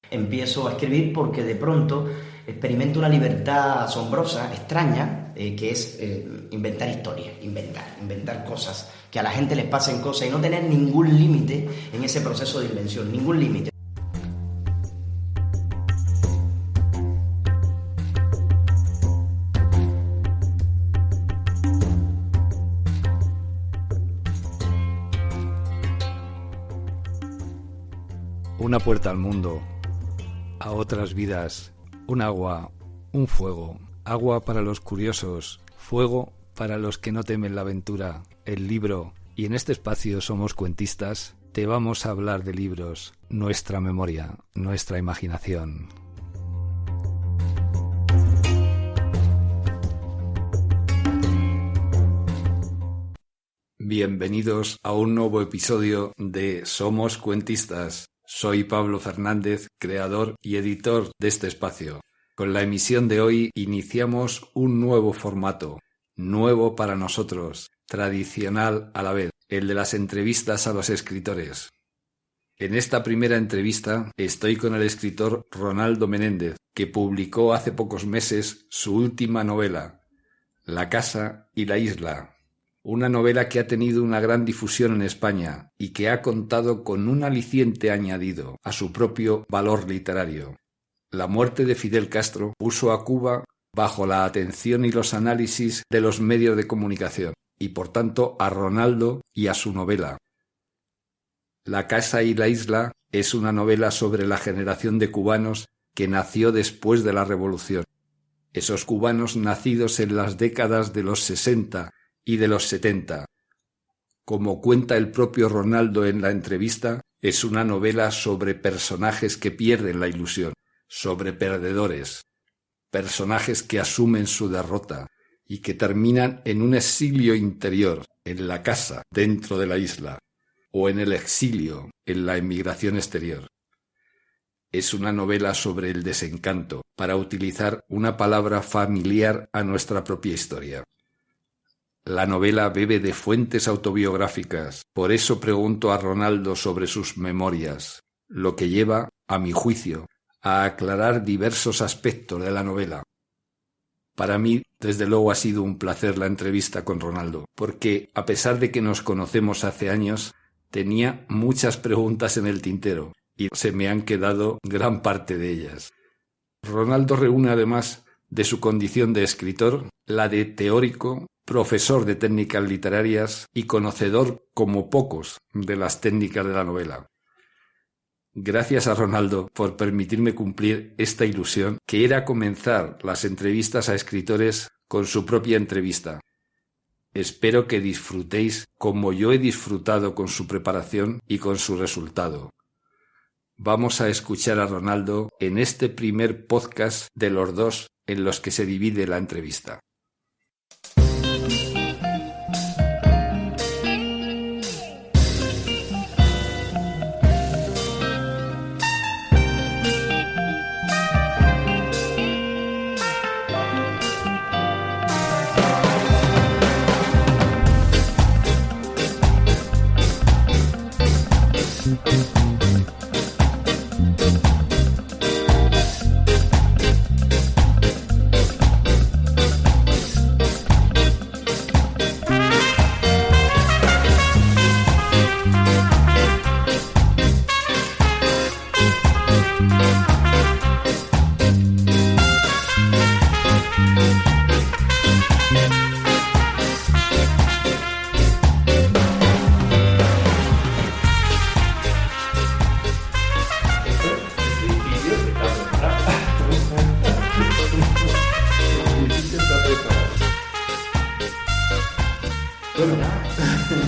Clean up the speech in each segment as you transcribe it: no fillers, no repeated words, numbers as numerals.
Empiezo a escribir porque de pronto experimento una libertad asombrosa, extraña, que es inventar historias, inventar cosas, que a la gente les pasen cosas y no tener ningún límite en ese proceso de invención, ningún límite. Una puerta al mundo, a otras vidas, un agua, un fuego, agua para los curiosos, fuego para los que no temen la aventura, el libro. Y en este espacio Somos Cuentistas, te vamos a hablar de libros, nuestra memoria, nuestra imaginación. Bienvenidos a un nuevo episodio de Somos Cuentistas. Soy Pablo Fernández, creador y editor de este espacio. Con la emisión de hoy iniciamos un nuevo formato, nuevo para nosotros, tradicional a la vez, el de las entrevistas a los escritores. En esta primera entrevista estoy con el escritor Ronaldo Menéndez, que publicó hace pocos meses su última novela, La casa y la isla. Una novela que ha tenido una gran difusión en España y que ha contado con un aliciente añadido a su propio valor literario. La muerte de Fidel Castro puso a Cuba bajo la atención y los análisis de los medios de comunicación, y por tanto a Ronaldo y a su novela. La casa y la isla es una novela sobre la generación de cubanos que nació después de la Revolución. Esos cubanos nacidos en las décadas de los 60 y de los 70. Como cuenta el propio Ronaldo en la entrevista, es una novela sobre personajes que pierden la ilusión, sobre perdedores, personajes que asumen su derrota y que terminan en un exilio interior, en la casa, dentro de la isla, o en el exilio, en la emigración exterior. Es una novela sobre el desencanto, para utilizar una palabra familiar a nuestra propia historia. La novela bebe de fuentes autobiográficas, por eso pregunto a Ronaldo sobre sus memorias, lo que lleva, a mi juicio, a aclarar diversos aspectos de la novela. Para mí, desde luego, ha sido un placer la entrevista con Ronaldo, porque, a pesar de que nos conocemos hace años, tenía muchas preguntas en el tintero, y se me han quedado gran parte de ellas. Ronaldo reúne, además de su condición de escritor, la de teórico, profesor de técnicas literarias y conocedor como pocos de las técnicas de la novela. Gracias a Ronaldo por permitirme cumplir esta ilusión que era comenzar las entrevistas a escritores con su propia entrevista. Espero que disfrutéis como yo he disfrutado con su preparación y con su resultado. Vamos a escuchar a Ronaldo en este primer podcast de los dos en los que se divide la entrevista. Bueno,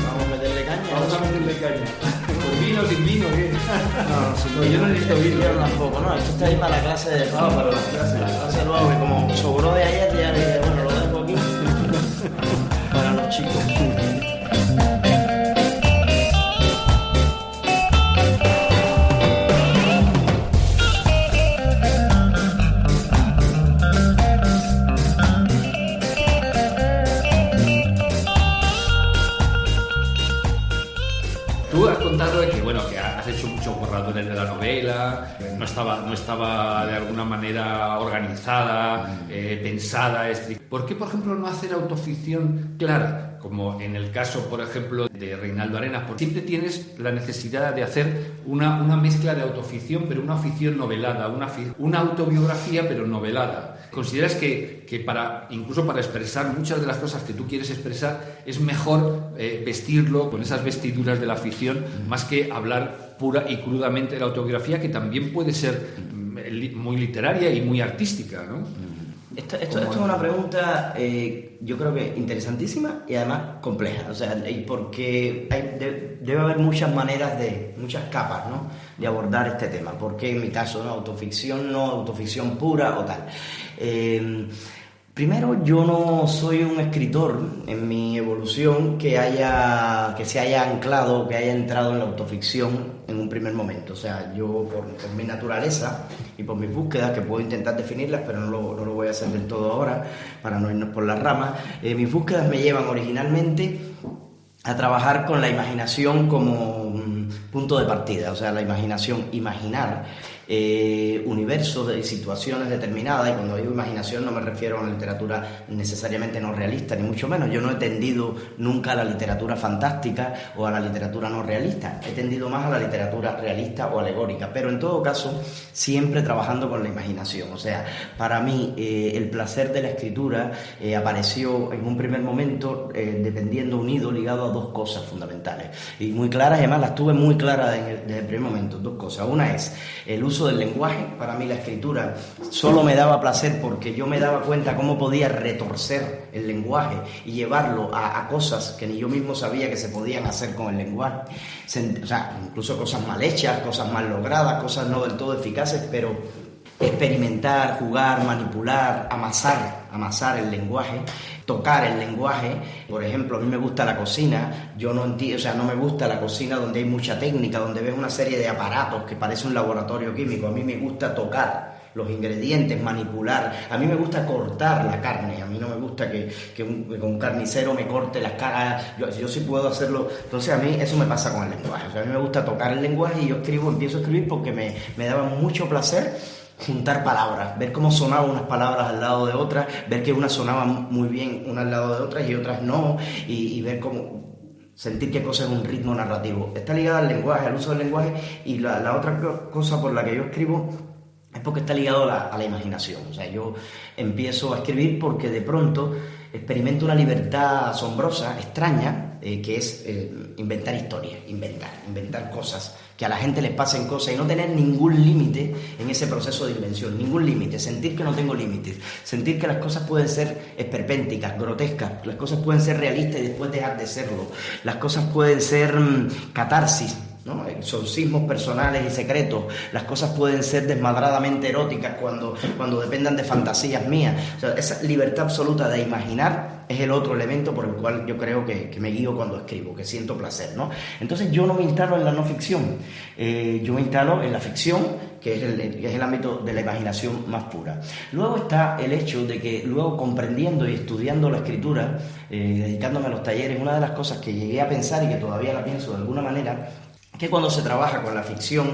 vamos a meterle caña. Vamos a meterle caña. ¿Con vino, sin vino, qué? No, yo no necesito vino tampoco, ¿no? Esto está ahí para la clase de para la clase luego, que como sobró de ayer, ya dije, bueno, lo dejo aquí para los chicos. narradores de la novela, no estaba de alguna manera organizada, pensada. ¿Por qué, por ejemplo, no hacer autoficción clara? Como en el caso, por ejemplo, de Reinaldo Arenas, porque siempre tienes la necesidad de hacer una mezcla de autoficción, pero una ficción novelada, una autobiografía, pero novelada. ¿Consideras que incluso para expresar muchas de las cosas que tú quieres expresar, es mejor vestirlo con esas vestiduras de la ficción, más que hablar pura y crudamente de la autobiografía, que también puede ser muy literaria y muy artística, ¿no? Esto es una pregunta, yo creo que interesantísima y además compleja, o sea, porque debe haber muchas maneras, muchas capas, ¿no?, de abordar este tema. Porque en mi caso, ¿no?, autoficción pura o tal. Primero, yo no soy un escritor en mi evolución que se haya anclado, que haya entrado en la autoficción en un primer momento. O sea, yo por mi naturaleza y por mis búsquedas, que puedo intentar definirlas, pero no lo voy a hacer del todo ahora, para no irnos por las ramas, mis búsquedas me llevan originalmente a trabajar con la imaginación como punto de partida. O sea, la imaginación, imaginar universos y situaciones determinadas. Y cuando digo imaginación no me refiero a una literatura necesariamente no realista, ni mucho menos. Yo no he tendido nunca a la literatura fantástica o a la literatura no realista. He tendido más a la literatura realista o alegórica, pero en todo caso siempre trabajando con la imaginación. O sea, para mí el placer de la escritura apareció en un primer momento dependiendo, unido, ligado a dos cosas fundamentales y muy claras. Además las tuve muy claras desde el primer momento. Dos cosas. Una es el uso del lenguaje. Para mí la escritura solo me daba placer porque yo me daba cuenta cómo podía retorcer el lenguaje y llevarlo a cosas que ni yo mismo sabía que se podían hacer con el lenguaje. O sea, incluso cosas mal hechas, cosas mal logradas, cosas no del todo eficaces, pero experimentar, jugar, manipular, amasar el lenguaje, tocar el lenguaje. Por ejemplo, a mí me gusta la cocina. Yo no me gusta la cocina donde hay mucha técnica, donde ves una serie de aparatos que parece un laboratorio químico. A mí me gusta tocar los ingredientes, manipular. A mí me gusta cortar la carne. A mí no me gusta que un carnicero me corte las caras. Yo sí puedo hacerlo. Entonces a mí eso me pasa con el lenguaje. O sea, a mí me gusta tocar el lenguaje y yo empiezo a escribir porque me daba mucho placer juntar palabras, ver cómo sonaban unas palabras al lado de otras, ver que unas sonaban muy bien unas al lado de otras y otras no, y ver cómo sentir qué cosa es un ritmo narrativo. Está ligada al lenguaje, al uso del lenguaje, y la otra cosa por la que yo escribo es porque está ligado a la imaginación. O sea, yo empiezo a escribir porque de pronto experimento una libertad asombrosa, extraña, que es inventar historias, inventar cosas, que a la gente les pasen cosas y no tener ningún límite en ese proceso de invención, ningún límite, sentir que no tengo límites, sentir que las cosas pueden ser esperpénticas, grotescas, las cosas pueden ser realistas y después dejar de serlo, las cosas pueden ser catarsis, ¿no? Exorcismos personales y secretos. Las cosas pueden ser desmadradamente eróticas cuando dependan de fantasías mías. O sea, esa libertad absoluta de imaginar es el otro elemento por el cual yo creo que me guío cuando escribo, que siento placer, ¿no? Entonces yo no me instalo en la no ficción, yo me instalo en la ficción, que es el ámbito de la imaginación más pura. Luego está el hecho de que luego, comprendiendo y estudiando la escritura, dedicándome a los talleres, una de las cosas que llegué a pensar y que todavía la pienso de alguna manera, que cuando se trabaja con la ficción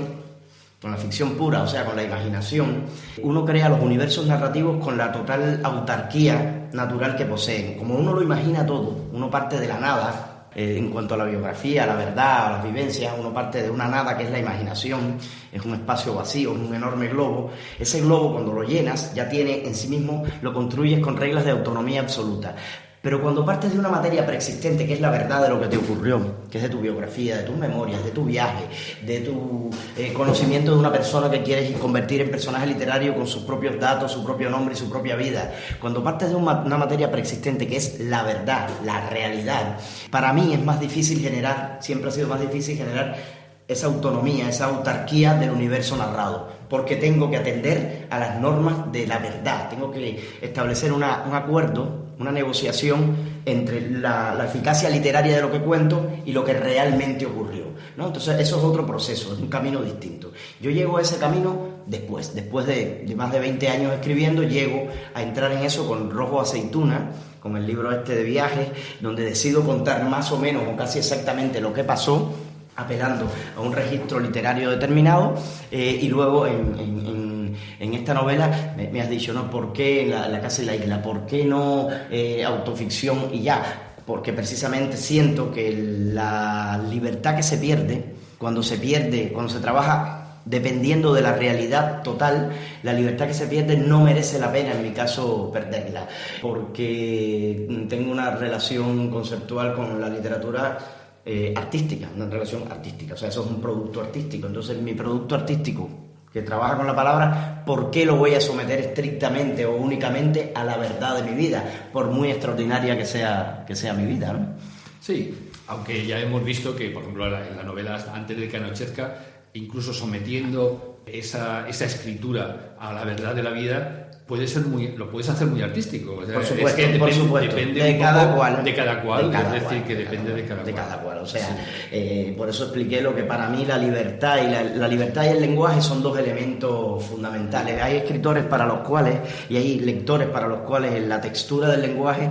pura, o sea, con la imaginación, uno crea los universos narrativos con la total autarquía natural que poseen. Como uno lo imagina todo, uno parte de la nada, en cuanto a la biografía, a la verdad, a las vivencias, uno parte de una nada que es la imaginación, es un espacio vacío, es un enorme globo. Ese globo, cuando lo llenas, ya tiene en sí mismo, lo construyes con reglas de autonomía absoluta. Pero cuando partes de una materia preexistente, que es la verdad de lo que te ocurrió, que es de tu biografía, de tus memorias, de tu viaje, de tu conocimiento de una persona que quieres convertir en personaje literario con sus propios datos, su propio nombre y su propia vida, cuando partes de una materia preexistente que es la verdad, la realidad, para mí es más difícil generar, siempre ha sido más difícil generar esa autonomía, esa autarquía del universo narrado, porque tengo que atender a las normas de la verdad, tengo que establecer un acuerdo, una negociación entre la eficacia literaria de lo que cuento y lo que realmente ocurrió, ¿no? Entonces eso es otro proceso, es un camino distinto. Yo llego a ese camino después de más de 20 años escribiendo, llego a entrar en eso con Rojo Aceituna, con el libro este de viajes, donde decido contar más o menos o casi exactamente lo que pasó. apelando a un registro literario determinado, y luego en esta novela me has dicho, ¿no? ¿Por qué la casa y la isla? ¿Por qué no autoficción y ya? Porque precisamente siento que la libertad que se pierde, cuando se trabaja dependiendo de la realidad total, la libertad que se pierde no merece la pena, en mi caso, perderla, porque tengo una relación conceptual con la literatura artística, una relación artística, o sea, eso es un producto artístico. Entonces, mi producto artístico, que trabaja con la palabra, ¿por qué lo voy a someter estrictamente o únicamente a la verdad de mi vida, por muy extraordinaria que sea mi vida, ¿no? Sí, aunque ya hemos visto que, por ejemplo, en la novela Antes de que anochezca, incluso sometiendo esa escritura a la verdad de la vida, lo puedes hacer muy artístico. O sea, por supuesto, depende de cada cual. De cada cual, es decir, que depende de cada cual. O sea, por eso expliqué lo que para mí la libertad y el lenguaje son dos elementos fundamentales. Hay escritores para los cuales, y hay lectores para los cuales la textura del lenguaje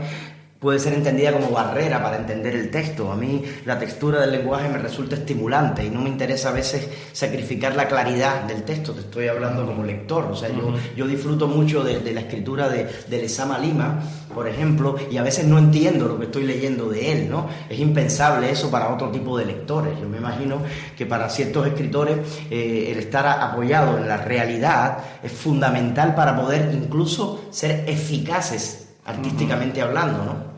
puede ser entendida como barrera para entender el texto. A mí la textura del lenguaje me resulta estimulante y no me interesa a veces sacrificar la claridad del texto. Te estoy hablando como lector. O sea, yo disfruto mucho de la escritura de Lezama Lima, por ejemplo, y a veces no entiendo lo que estoy leyendo de él, ¿no? Es impensable eso para otro tipo de lectores. Yo me imagino que para ciertos escritores el estar apoyado en la realidad es fundamental para poder incluso ser eficaces artísticamente hablando, ¿no?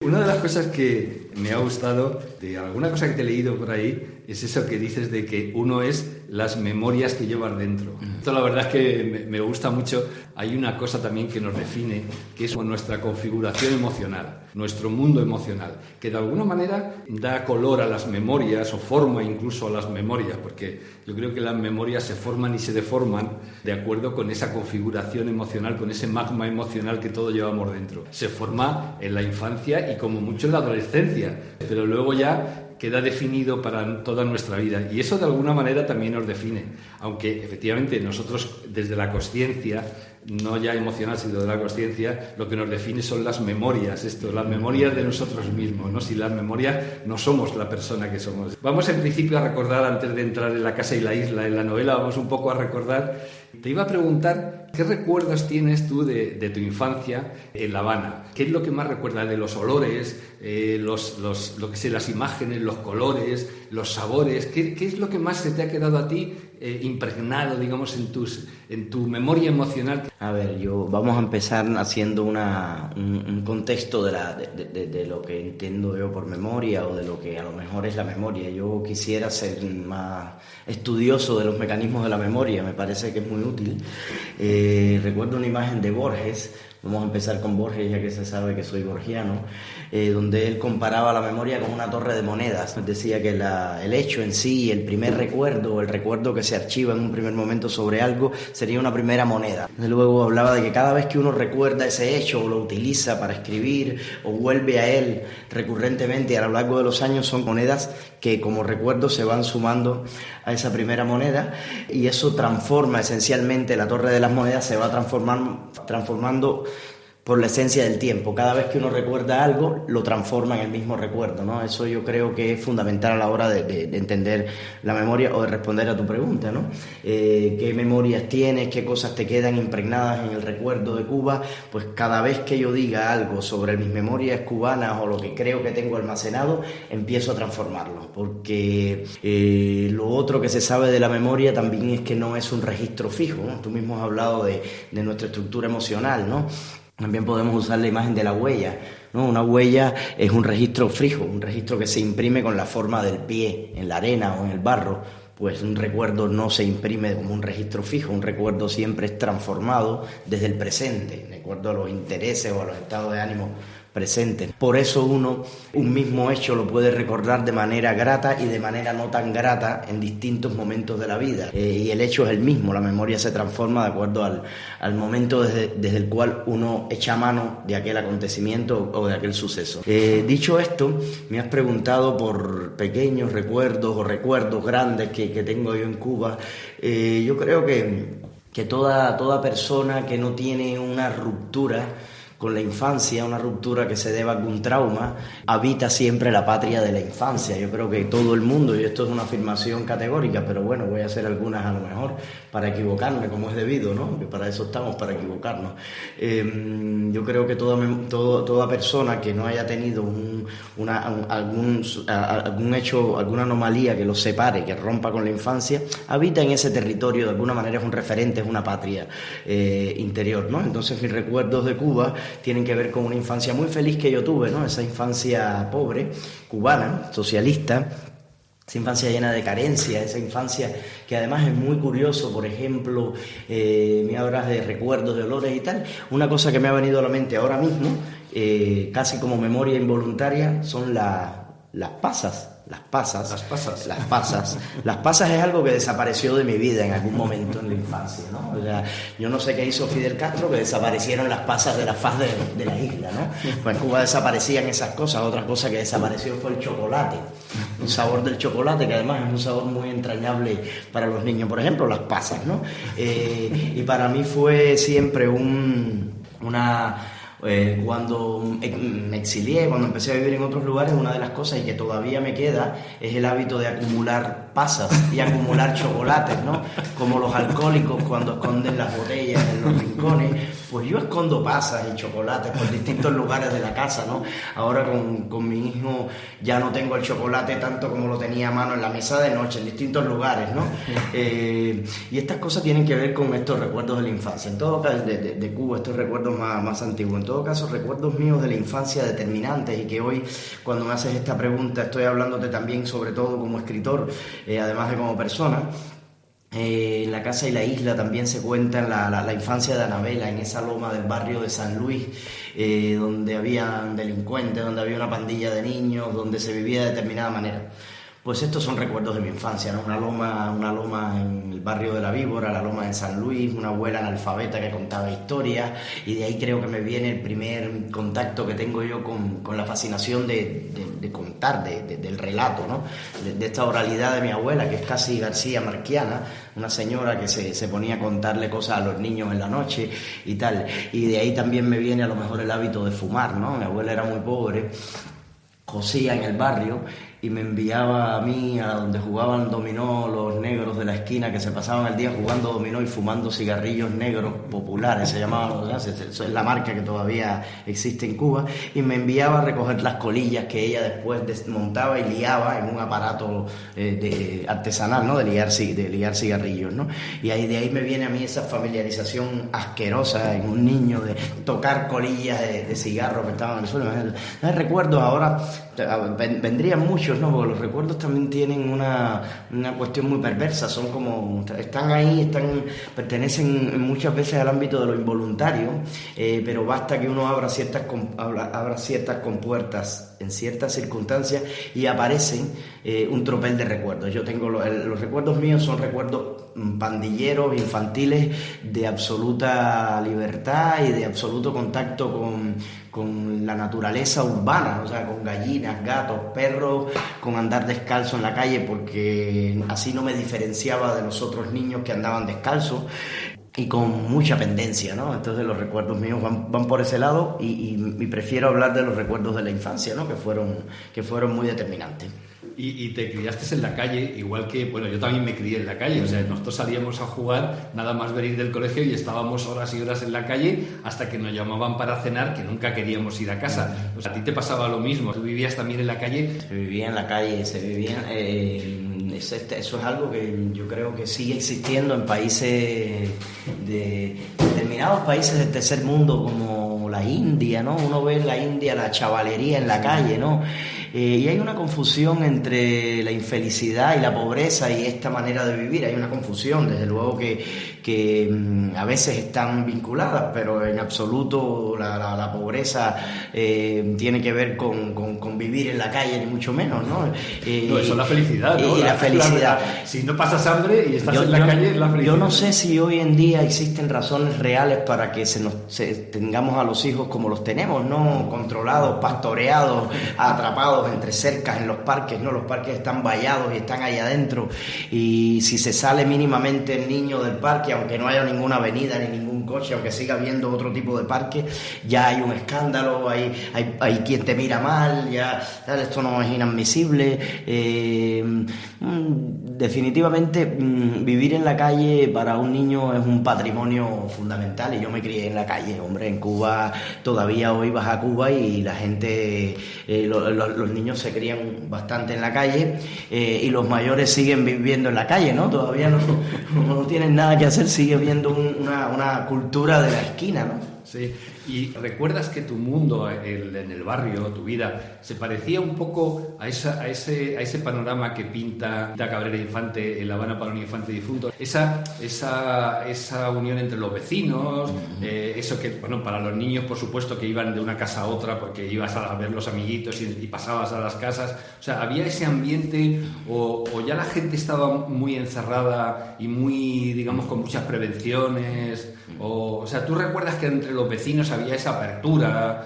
Una de las cosas que me ha gustado de alguna cosa que te he leído por ahí es eso que dices de que uno es las memorias que llevas dentro. Esto la verdad es que me gusta mucho. Hay una cosa también que nos define, que es nuestra configuración emocional, nuestro mundo emocional, que de alguna manera da color a las memorias o forma incluso a las memorias, porque yo creo que las memorias se forman y se deforman de acuerdo con esa configuración emocional, con ese magma emocional que todos llevamos dentro. Se forma en la infancia y como mucho en la adolescencia, pero luego ya queda definido para toda nuestra vida, y eso de alguna manera también nos define, aunque efectivamente nosotros desde la consciencia, no ya emocional sino de la consciencia, lo que nos define son las memorias, las memorias de nosotros mismos, ¿no? Sin las memorias no somos la persona que somos. Vamos en principio a recordar, antes de entrar en la casa y la isla, en la novela, vamos un poco a recordar. Te iba a preguntar, ¿qué recuerdos tienes tú de tu infancia en La Habana? ¿Qué es lo que más recuerdas de los olores, lo que sé, las imágenes, los colores, los sabores? ¿Qué es lo que más se te ha quedado a ti impregnado, digamos, en tu memoria emocional? A ver, vamos a empezar haciendo un contexto de lo que entiendo yo por memoria, o de lo que a lo mejor es la memoria. Yo quisiera ser más estudioso de los mecanismos de la memoria, me parece que es muy útil. Recuerdo una imagen de Borges. Vamos a empezar con Borges, ya que se sabe que soy borgiano, donde él comparaba la memoria con una torre de monedas. Decía que el hecho en sí, el primer recuerdo, o el recuerdo que se archiva en un primer momento sobre algo, sería una primera moneda. Luego hablaba de que cada vez que uno recuerda ese hecho, o lo utiliza para escribir, o vuelve a él recurrentemente a lo largo de los años, son monedas que como recuerdos se van sumando a esa primera moneda, y eso transforma esencialmente la torre de las monedas, se va transformando por la esencia del tiempo. Cada vez que uno recuerda algo, lo transforma en el mismo recuerdo, ¿no? Eso yo creo que es fundamental a la hora de entender la memoria, o de responder a tu pregunta, ¿no? ¿Qué memorias tienes? ¿Qué cosas te quedan impregnadas en el recuerdo de Cuba? Pues cada vez que yo diga algo sobre mis memorias cubanas, o lo que creo que tengo almacenado, empiezo a transformarlo, porque lo otro que se sabe de la memoria también es que no es un registro fijo, ¿no? Tú mismo has hablado de nuestra estructura emocional, ¿no? También podemos usar la imagen de la huella, ¿no? Una huella es un registro fijo, un registro que se imprime con la forma del pie en la arena o en el barro. Pues un recuerdo no se imprime como un registro fijo, un recuerdo siempre es transformado desde el presente, de acuerdo a los intereses o a los estados de ánimo presentes. Por eso un mismo hecho lo puede recordar de manera grata y de manera no tan grata en distintos momentos de la vida. Y el hecho es el mismo, la memoria se transforma de acuerdo al momento desde el cual uno echa mano de aquel acontecimiento o de aquel suceso. Dicho esto, me has preguntado por pequeños recuerdos o recuerdos grandes que tengo yo en Cuba. Yo creo que toda persona que no tiene una ruptura con la infancia, una ruptura que se deba a algún trauma, habita siempre la patria de la infancia. Yo creo que todo el mundo, y esto es una afirmación categórica, pero bueno, voy a hacer algunas a lo mejor para equivocarme como es debido, ¿no? Que para eso estamos, para equivocarnos. Yo creo que toda persona que no haya tenido algún hecho, alguna anomalía que lo separe, que rompa con la infancia, habita en ese territorio, de alguna manera es un referente, es una patria interior, ¿no? Entonces mis recuerdos de Cuba tienen que ver con una infancia muy feliz que yo tuve, ¿no? Esa infancia pobre, cubana, socialista, esa infancia llena de carencia, esa infancia que además es muy curioso. Por ejemplo, me hablas de recuerdos, de olores y tal. Una cosa que me ha venido a la mente ahora mismo, casi como memoria involuntaria, son las pasas. Las pasas es algo que desapareció de mi vida en algún momento en la infancia, ¿no? O sea, yo no sé qué hizo Fidel Castro, que desaparecieron las pasas de la faz de la isla, ¿no? Pues en Cuba desaparecían esas cosas. Otra cosa que desapareció fue el chocolate, el sabor del chocolate, que además es un sabor muy entrañable para los niños. Por ejemplo, las pasas, ¿no? Y para mí fue siempre cuando me exilié, cuando empecé a vivir en otros lugares, una de las cosas y que todavía me queda es el hábito de acumular pasas y acumular chocolates, ¿no? Como los alcohólicos cuando esconden las botellas en los rincones, pues yo escondo pasas y chocolates por distintos lugares de la casa, ¿no? Ahora con mi hijo ya no tengo el chocolate tanto como lo tenía a mano en la mesa de noche, en distintos lugares, ¿no? Y estas cosas tienen que ver con estos recuerdos de la infancia. En todo caso, de Cuba, estos recuerdos más antiguos. En todo caso, recuerdos míos de la infancia determinantes, y que hoy, cuando me haces esta pregunta, estoy hablándote también, sobre todo como escritor, además de como persona. En La casa y la isla también se cuenta la infancia de Anabela, en esa loma del barrio de San Luis, donde había delincuentes, donde había una pandilla de niños, donde se vivía de determinada manera. Pues estos son recuerdos de mi infancia, ¿no? Una loma en el barrio de La Víbora, la loma de San Luis, una abuela analfabeta que contaba historias, y de ahí creo que me viene el primer contacto que tengo yo con la fascinación de contar, del relato, ¿no? De esta oralidad de mi abuela, que es casi García Marquiana, una señora que se ponía a contarle cosas a los niños en la noche y tal. Y de ahí también me viene a lo mejor el hábito de fumar, ¿no? Mi abuela era muy pobre, cosía en el barrio y me enviaba a mí a donde jugaban dominó los negros de la esquina, que se pasaban el día jugando dominó y fumando cigarrillos negros populares, se llamaban, eso es la marca que todavía existe en Cuba, y me enviaba a recoger las colillas que ella después desmontaba y liaba en un aparato artesanal, ¿no? de liar cigarrillos, ¿no? Y de ahí me viene a mí esa familiarización asquerosa en un niño de tocar colillas de cigarros que estaban en el suelo. Recuerdo ahora, vendrían muchos, ¿no? Porque los recuerdos también tienen una cuestión muy perversa, son como, están ahí, pertenecen muchas veces al ámbito de lo involuntario, pero basta que uno abra ciertas compuertas en ciertas circunstancias y aparecen un tropel de recuerdos. Yo tengo los recuerdos míos son recuerdos pandilleros, infantiles, de absoluta libertad y de absoluto contacto con la naturaleza urbana, o sea, con gallinas, gatos, perros, con andar descalzo en la calle, porque así no me diferenciaba de los otros niños que andaban descalzos, y con mucha pendencia, ¿no? Entonces los recuerdos míos van por ese lado, y prefiero hablar de los recuerdos de la infancia, ¿no? que fueron muy determinantes. Y te criaste en la calle, igual que, bueno, yo también me crié en la calle, o sea, nosotros salíamos a jugar nada más venir del colegio y estábamos horas y horas en la calle hasta que nos llamaban para cenar, que nunca queríamos ir a casa. O sea, a ti te pasaba lo mismo, tú vivías también en la calle. Se vivía en la calle, eso es algo que yo creo que sigue existiendo en países determinados países del tercer mundo, como la India, ¿no? Uno ve en la India la chavalería en la calle, ¿no? Y hay una confusión entre la infelicidad y la pobreza y esta manera de vivir. Hay una confusión, desde luego que a veces están vinculadas, pero en absoluto la pobreza tiene que ver con vivir en la calle, ni mucho menos, ¿no? No, eso es la felicidad, ¿no? Y la felicidad. Si no pasas hambre y estás en la calle, es la felicidad. Yo no sé si hoy en día existen razones reales para que tengamos a los hijos como los tenemos, ¿no? Controlados, pastoreados, atrapados enclavados entre cercas en los parques, ¿no? Los parques están vallados y están ahí adentro, y si se sale mínimamente el niño del parque, aunque no haya ninguna avenida ni ningún coche, aunque siga habiendo otro tipo de parque, ya hay un escándalo, hay quien te mira mal, ya esto no es inadmisible. Definitivamente vivir en la calle para un niño es un patrimonio fundamental, y yo me crié en la calle, hombre. En Cuba todavía hoy vas a Cuba y la gente, los niños se crían bastante en la calle, y los mayores siguen viviendo en la calle, ¿no? Todavía no tienen nada que hacer, sigue viendo una cultura de la esquina, ¿no? Sí, y recuerdas que tu mundo en el barrio, tu vida, se parecía un poco a ese panorama que pinta Cabrera Infante en La Habana para un infante difunto. Esa unión entre los vecinos, eso que, bueno, para los niños, por supuesto, que iban de una casa a otra porque ibas a ver los amiguitos y pasabas a las casas. O sea, había ese ambiente, o ya la gente estaba muy encerrada y muy, digamos, con muchas prevenciones. O sea, ¿tú recuerdas que entre los vecinos había esa apertura?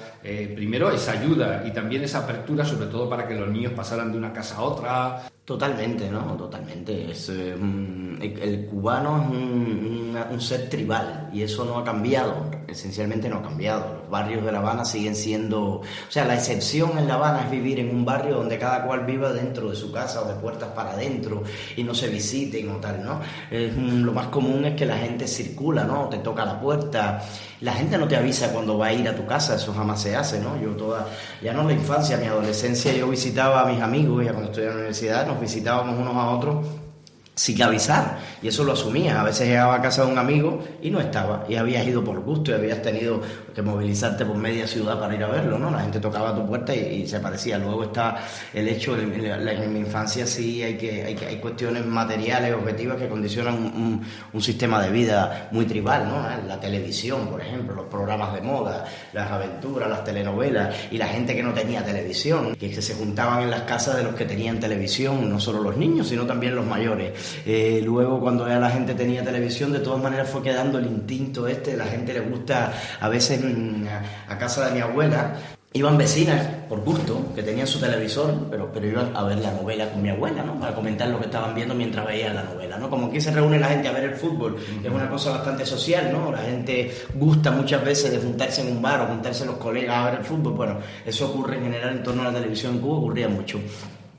Primero esa ayuda y también esa apertura, sobre todo para que los niños pasaran de una casa a otra. Totalmente, ¿no? Totalmente. El cubano es un ser tribal, y eso no ha cambiado, esencialmente no ha cambiado. Los barrios de La Habana siguen siendo... O sea, la excepción en La Habana es vivir en un barrio donde cada cual viva dentro de su casa o de puertas para adentro y no se visiten o tal, ¿no? Lo más común es que la gente circula, ¿no? Te toca la puerta. La gente no te avisa cuando va a ir a tu casa, eso jamás se hace, ¿no? Ya no en la infancia, en mi adolescencia, yo visitaba a mis amigos, ya cuando estudiaba en la universidad nos visitábamos unos a otros sin avisar, y eso lo asumías. A veces llegaba a casa de un amigo y no estaba, y habías ido por gusto y habías tenido que movilizarte por media ciudad para ir a verlo, ¿no? La gente tocaba a tu puerta y se aparecía. Luego está el hecho, en mi infancia sí hay cuestiones materiales, objetivas, que condicionan un sistema de vida muy tribal, ¿no? La televisión, por ejemplo, los programas de moda, las aventuras, las telenovelas, y la gente que no tenía televisión, que se juntaban en las casas de los que tenían televisión, no solo los niños, sino también los mayores. Luego, cuando ya la gente tenía televisión, de todas maneras fue quedando el instinto la gente le gusta, a veces a casa de mi abuela iban vecinas por gusto, que tenían su televisor, pero iban a ver la novela con mi abuela, ¿no? Para comentar lo que estaban viendo mientras veían la novela, ¿no? Como aquí se reúne la gente a ver el fútbol, que es una cosa bastante social, ¿no? La gente gusta muchas veces de juntarse en un bar o juntarse los colegas a ver el fútbol. Bueno, eso ocurre en general en torno a la televisión en Cuba, ocurría mucho.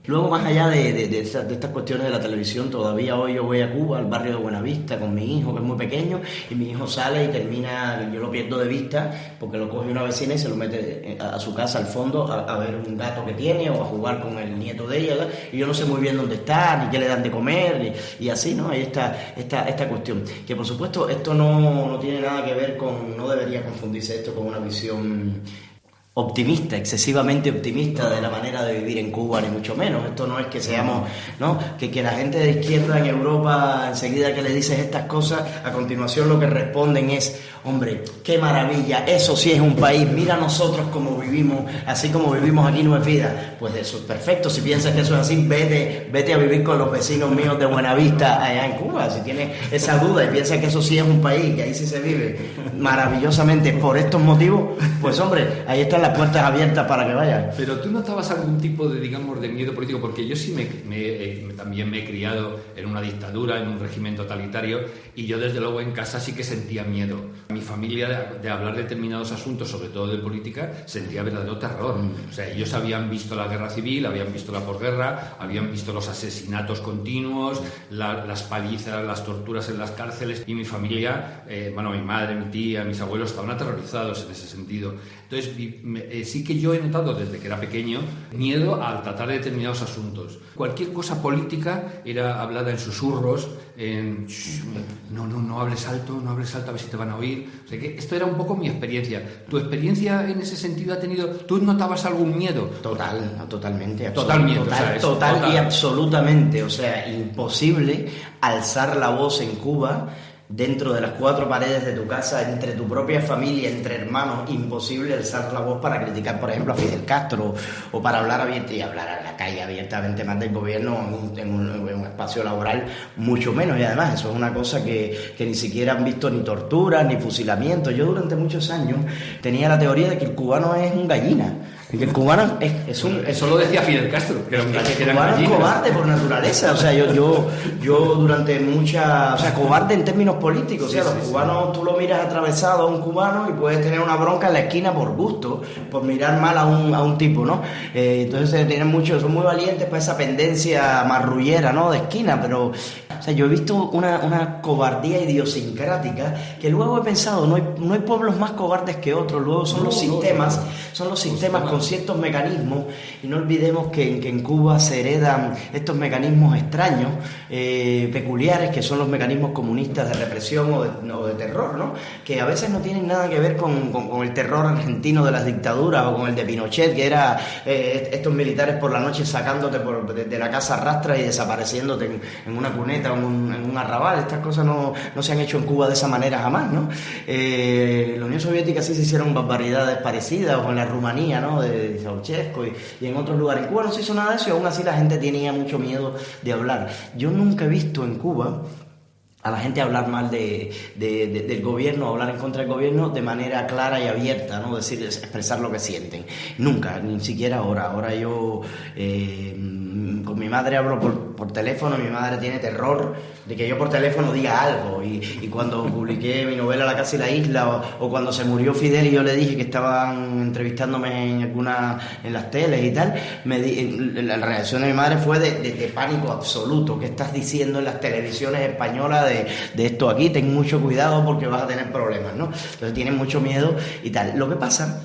Luego, más allá de estas cuestiones de la televisión, todavía hoy yo voy a Cuba, al barrio de Buenavista, con mi hijo, que es muy pequeño, y mi hijo sale y termina, yo lo pierdo de vista, porque lo coge una vecina y se lo mete a su casa al fondo a ver un gato que tiene, o a jugar con el nieto de ella, ¿verdad? Y yo no sé muy bien dónde está, ni qué le dan de comer, y así, ¿no? Ahí está esta cuestión. Que, por supuesto, esto no tiene nada que ver no debería confundirse esto con una visión optimista, excesivamente optimista de la manera de vivir en Cuba, ni mucho menos. Esto no es que seamos, ¿no? Que la gente de izquierda en Europa, enseguida que le dices estas cosas, a continuación lo que responden es: hombre, qué maravilla, eso sí es un país, mira nosotros cómo vivimos, así como vivimos aquí no es vida. Pues eso es perfecto. Si piensas que eso es así, vete a vivir con los vecinos míos de Buenavista allá en Cuba. Si tienes esa duda y piensas que eso sí es un país, que ahí sí se vive maravillosamente por estos motivos, pues hombre, ahí están las puertas abiertas para que vayas. Pero tú notabas algún tipo de, digamos, de miedo político, porque yo sí también me he criado en una dictadura, en un régimen totalitario, y yo desde luego en casa sí que sentía miedo. Mi familia, de hablar de determinados asuntos, sobre todo de política, sentía verdadero terror. O sea, ellos habían visto la guerra civil, habían visto la posguerra, habían visto los asesinatos continuos, las palizas, las torturas en las cárceles, y mi familia, mi madre, mi tía, mis abuelos estaban aterrorizados en ese sentido. Entonces, sí que yo he notado desde que era pequeño miedo al tratar de determinados asuntos. Cualquier cosa política era hablada en susurros, no hables alto, a ver si te van a oír. O sea que esto era un poco mi experiencia. ¿Tu experiencia en ese sentido ha tenido... ¿Tú notabas algún miedo? Totalmente. Total y absolutamente. O sea, imposible alzar la voz en Cuba dentro de las cuatro paredes de tu casa, entre tu propia familia, entre hermanos. Imposible alzar la voz para criticar, por ejemplo, a Fidel Castro, o para hablar abiertamente, y hablar a la calle abiertamente más del gobierno en un espacio laboral, mucho menos. Y además eso es una cosa que ni siquiera han visto ni torturas ni fusilamientos. Yo durante muchos años tenía la teoría de que el cubano es un gallina. Que el cubano es un... Eso lo decía Fidel Castro, que era un El cubano es cobarde por naturaleza, o sea, yo durante o sea, cobarde en términos políticos, o sea, los cubanos, tú lo miras atravesado a un cubano y puedes tener una bronca en la esquina por gusto, por mirar mal a un tipo, ¿no? Entonces son muy valientes para esa pendencia marrullera, ¿no? De esquina, pero... O sea, yo he visto una cobardía idiosincrática que luego he pensado, no hay pueblos más cobardes que otros, luego son los sistemas con ciertos mecanismos, y no olvidemos que en Cuba se heredan estos mecanismos extraños, peculiares, que son los mecanismos comunistas de represión o de terror, ¿no? Que a veces no tienen nada que ver con el terror argentino de las dictaduras o con el de Pinochet, que era estos militares por la noche sacándote de la casa a rastras y desapareciéndote en una cuneta o en un arrabal. Estas cosas no se han hecho en Cuba de esa manera jamás, ¿no? La Unión Soviética sí se hicieron barbaridades parecidas, o en la Rumanía, ¿no? De Ceausescu y en otros lugares. En Cuba no se hizo nada de eso y aún así la gente tenía mucho miedo de hablar. Yo nunca he visto en Cuba a la gente hablar mal del gobierno, hablar en contra del gobierno de manera clara y abierta, ¿no? Expresar lo que sienten. Nunca, ni siquiera ahora. Ahora yo con mi madre hablo por teléfono, mi madre tiene terror de que yo por teléfono diga algo, y cuando publiqué mi novela La casa y la isla, o cuando se murió Fidel y yo le dije que estaban entrevistándome en las teles y tal, la reacción de mi madre fue de pánico absoluto. ¿Qué estás diciendo en las televisiones españolas de esto aquí? Ten mucho cuidado porque vas a tener problemas, ¿no? Entonces tienen mucho miedo y tal. Lo que pasa,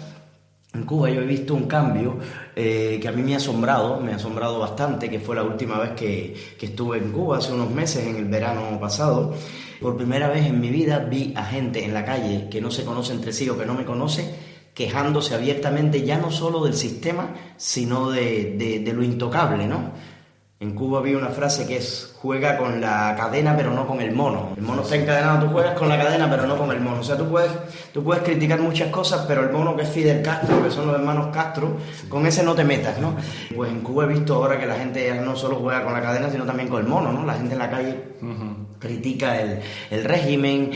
en Cuba yo he visto un cambio que a mí me ha asombrado bastante, que fue la última vez que estuve en Cuba, hace unos meses, en el verano pasado. Por primera vez en mi vida vi a gente en la calle que no se conoce entre sí o que no me conoce, quejándose abiertamente ya no solo del sistema, sino de lo intocable, ¿no? En Cuba había una frase que es: juega con la cadena pero no con el mono. El mono está encadenado, tú juegas con la cadena pero no con el mono. O sea, tú puedes criticar muchas cosas, pero el mono, que es Fidel Castro, que son los hermanos Castro, con ese no te metas, ¿no? Pues en Cuba he visto ahora que la gente ya no solo juega con la cadena, sino también con el mono, ¿no? La gente en la calle critica el régimen,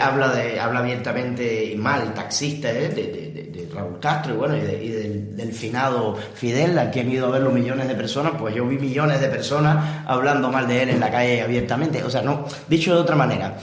habla abiertamente mal, taxista, de Raúl Castro, y bueno, y del finado Fidel, al que han ido a verlo millones de personas. Pues yo vi millones de personas hablando mal de él en la calle abiertamente. O sea, no, dicho de otra manera,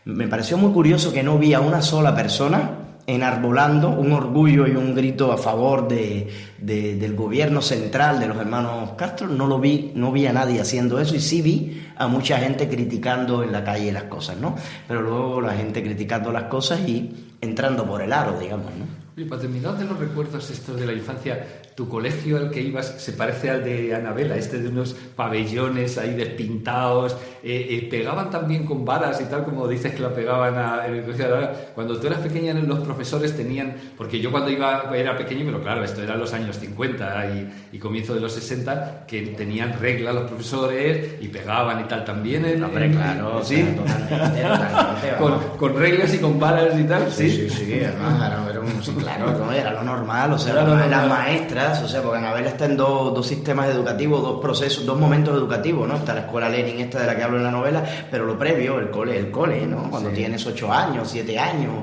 me pareció muy curioso que no vi a una sola persona enarbolando un orgullo y un grito a favor del gobierno central de los hermanos Castro. No vi a nadie haciendo eso, y sí vi a mucha gente criticando en la calle las cosas, ¿no? Pero luego la gente criticando las cosas y entrando por el aro, digamos, ¿no? Oye, para terminar de los recuerdos estos de la infancia, ¿tu colegio al que ibas se parece al de Anabela, de unos pabellones ahí despintados? ¿Pegaban también con varas y tal, como dices que la pegaban en el colegio de Anabela? Cuando tú eras pequeña, los profesores tenían... Porque yo cuando era pequeño, pero claro, esto era los años 50 y comienzo de los 60, que tenían reglas los profesores y pegaban y tal también. Claro, ¿sí? Totalmente. Con reglas y con varas y tal, ¿sí? Sí, además era lo normal, o sea, las maestras, o sea, porque Anabela está en dos sistemas educativos, dos procesos, dos momentos educativos, ¿no? Está la escuela Lenin, esta de la que hablo en la novela, pero lo previo, el cole, ¿no? Cuando tienes 8 años, 7 años,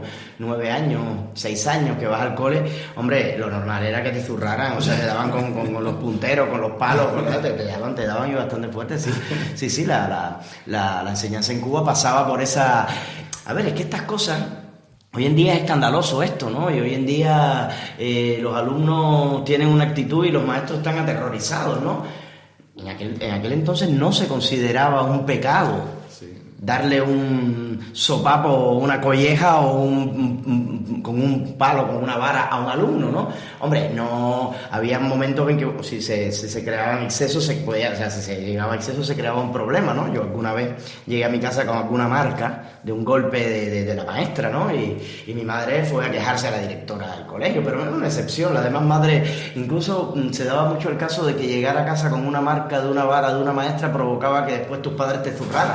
9 años, 6 años que vas al cole, hombre, lo normal era que te zurraran, o sea, te daban con los punteros, con los palos, te daban y bastante fuerte, sí, la enseñanza en Cuba pasaba por esa... A ver, es que estas cosas... Hoy en día es escandaloso esto, ¿no? Y hoy en día los alumnos tienen una actitud y los maestros están aterrorizados, ¿no? En aquel entonces no se consideraba un pecado darle un sopapo o una colleja o con un palo, con una vara a un alumno, ¿no? Hombre, no había momentos en que si se creaban excesos, si se llegaba a excesos se creaba un problema, ¿no? Yo alguna vez llegué a mi casa con alguna marca de un golpe de la maestra, ¿no? Y mi madre fue a quejarse a la directora del colegio, pero era una excepción. Las demás madres, incluso se daba mucho el caso de que llegar a casa con una marca de una vara de una maestra provocaba que después tus padres te zurraran.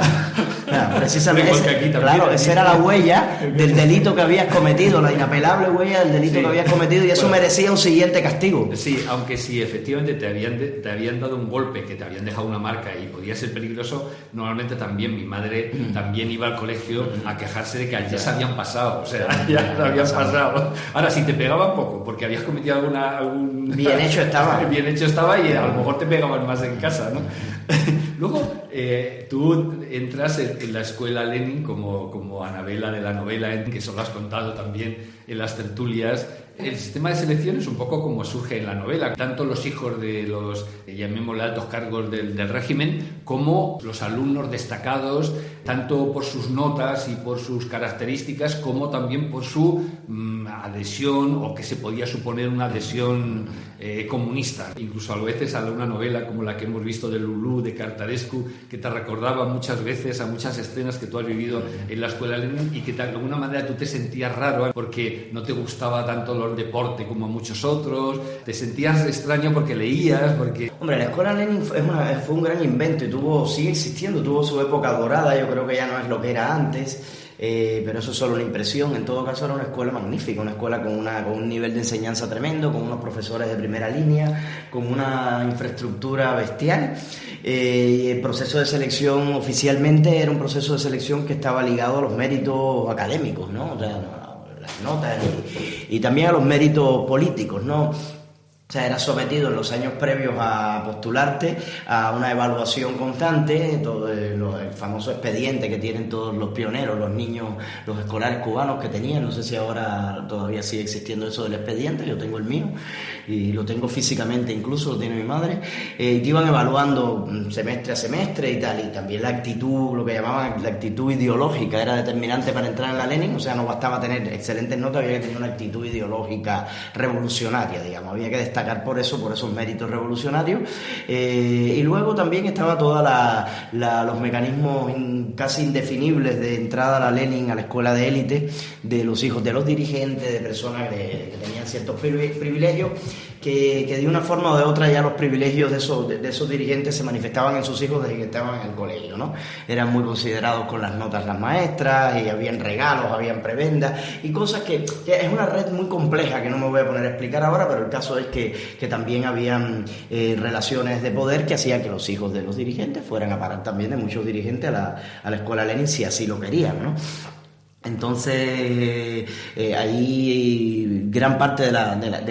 sea, precisamente, Porque aquí también, claro, esa era la huella del delito que habías cometido, la inapelable huella del delito Sí. que habías cometido, y eso merecía un siguiente castigo. Sí, aunque si efectivamente te habían dado un golpe, que te habían dejado una marca y podía ser peligroso, normalmente también mi madre también iba al colegio a quejarse de que ya se habían pasado, o sea, ya lo habían pasado. Ahora, si te pegaban poco, porque habías cometido algún... Bien hecho estaba. Bien hecho estaba y a lo mejor te pegaban más en casa, ¿no? Luego, tú entras en la escuela Lenin como Anabela de la novela, que eso lo has contado también en las tertulias. El sistema de selección es un poco como surge en la novela. Tanto los hijos de los, llamémosle, altos cargos del régimen, como los alumnos destacados, tanto por sus notas y por sus características, como también por su adhesión, o que se podía suponer una adhesión comunista. Incluso a veces a una novela como la que hemos visto de Lulú, de Cartarescu, que te recordaba muchas veces a muchas escenas que tú has vivido en la escuela Lenin, y que de alguna manera tú te sentías raro porque no te gustaba tanto el deporte como a muchos otros, te sentías extraño porque leías, porque... Hombre, la escuela Lenin fue un gran invento y sigue existiendo, tuvo su época dorada, yo creo que ya no es lo que era antes. Pero eso es solo una impresión. En todo caso era una escuela magnífica, una escuela con un nivel de enseñanza tremendo, con unos profesores de primera línea, con una infraestructura bestial, y el proceso de selección oficialmente era un proceso de selección que estaba ligado a los méritos académicos, ¿no? O sea, las notas y también a los méritos políticos, ¿no? O sea, era sometido en los años previos a postularte a una evaluación constante, todo el famoso expediente que tienen todos los pioneros, los niños, los escolares cubanos que tenían. No sé si ahora todavía sigue existiendo eso del expediente, yo tengo el mío y lo tengo físicamente, incluso lo tiene mi madre, y te iban evaluando semestre a semestre y tal, y también la actitud, lo que llamaban la actitud ideológica, era determinante para entrar en la Lenin. O sea, no bastaba tener excelentes notas, había que tener una actitud ideológica revolucionaria, digamos, había que destacar por esos méritos revolucionarios, y luego también estaba todos los mecanismos casi indefinibles de entrada a la Lenin, a la escuela de élite, de los hijos de los dirigentes, de personas que tenían ciertos privilegios, que de una forma o de otra ya los privilegios de esos dirigentes se manifestaban en sus hijos desde que estaban en el colegio, ¿no? Eran muy considerados con las notas las maestras, y habían regalos, habían prebendas y cosas que es una red muy compleja que no me voy a poner a explicar ahora, pero el caso es que también habían relaciones de poder que hacían que los hijos de los dirigentes fueran a parar también, de muchos dirigentes, a la escuela Lenin, si así lo querían, ¿no? Entonces, ahí gran parte de